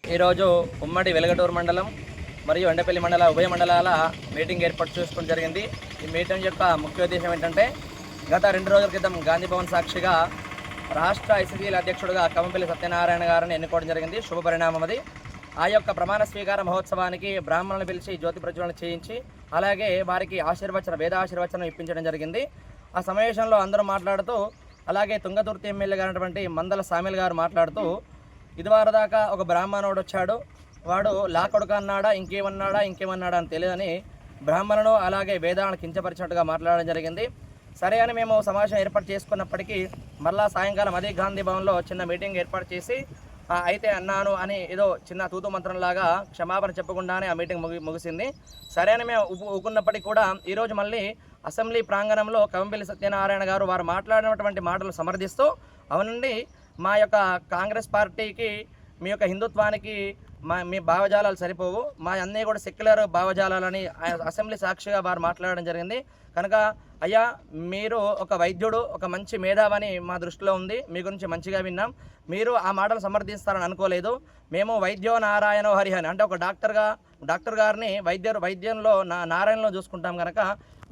ఈరోజు ఉమ్మడి వెలగటూరు మండలం మరియు ఎండపల్లి మండల ఉభయ మండలాల మీటింగ్ ఏర్పాటు చేసుకోవడం జరిగింది. ఈ మీటింగ్ యొక్క ముఖ్య ఉద్దేశం ఏంటంటే, గత 2 రోజుల క్రితం గాంధీ భవన్ సాక్షిగా రాష్ట్ర ఐసీసీల అధ్యక్షుడిగా కవంపల్లి సత్యనారాయణ గారిని ఎన్నుకోవడం జరిగింది. శుభ పరిణామం అది. ఆ యొక్క ప్రమాణ స్వీకార మహోత్సవానికి బ్రాహ్మణులను పిలిచి జ్యోతి ప్రజ్వలన చేయించి అలాగే వారికి వేద ఆశీర్వచనం ఇప్పించడం జరిగింది. ఆ సమావేశంలో అందరూ మాట్లాడుతూ, అలాగే తుంగతుర్తి ఎమ్మెల్యే గారైనటువంటి మందల సామెల్ గారు మాట్లాడుతూ, ఇదివరకు దాకా ఒక బ్రాహ్మణుడు వచ్చాడు, వాడు లాకొడుకు అన్నాడా ఇంకేమన్నాడా అని తెలియదని బ్రాహ్మణుడు అలాగే వేదాలను కించపరిచినట్టుగా మాట్లాడడం జరిగింది. సరే అని మేము సమావేశం ఏర్పాటు చేసుకున్నప్పటికీ మళ్ళా సాయంకాలం అదే గాంధీ భవన్లో చిన్న మీటింగ్ ఏర్పాటు చేసి అయితే అన్నాను అని ఏదో చిన్న తూతు మంత్రంలాగా క్షమాపణ చెప్పకుండానే ఆ మీటింగ్ ముగిసింది. సరే అని మేము ఊకున్నప్పటికీ కూడా ఈరోజు మళ్ళీ అసెంబ్లీ ప్రాంగణంలో కవంపల్లి సత్యనారాయణ గారు వారు మాట్లాడినటువంటి మాటలు సమర్థిస్తూ, అవునండి మా యొక్క కాంగ్రెస్ పార్టీకి మీ యొక్క హిందుత్వానికి మీ భావజాలాలు సరిపోవు, మా అన్నీ కూడా సెక్యులర్ భావజాలాలని అసెంబ్లీ సాక్షిగా వారు మాట్లాడడం జరిగింది. కనుక అయ్యా, మీరు ఒక వైద్యుడు, ఒక మంచి మేధావని మా దృష్టిలో ఉంది, మీ గురించి మంచిగా విన్నాం, మీరు ఆ మాటలు సమర్థిస్తారని అనుకోలేదు. మేము వైద్యో నారాయణో హరిహని అంటే ఒక డాక్టర్ గారిని వైద్యంలో నారాయణలో చూసుకుంటాం. కనుక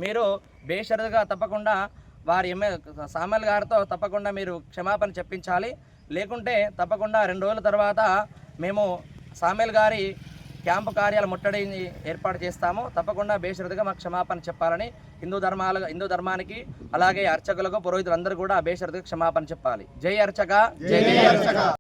మీరు బేషరతుగా తప్పకుండా వారి సామెల్ గారితో తప్పకుండా మీరు క్షమాపణ చెప్పించాలి, లేకుంటే తప్పకుండా 2 రోజుల తర్వాత మేము సామెల్ గారి క్యాంపు కార్యాల ముట్టడిని ఏర్పాటు చేస్తాము. తప్పకుండా బేషరతుగా మాకు క్షమాపణ చెప్పాలని హిందూ ధర్మానికి అలాగే అర్చకులకు పురోహితులందరూ కూడా బేషరతుగా క్షమాపణ చెప్పాలి. జై అర్చక, జై అర్చక.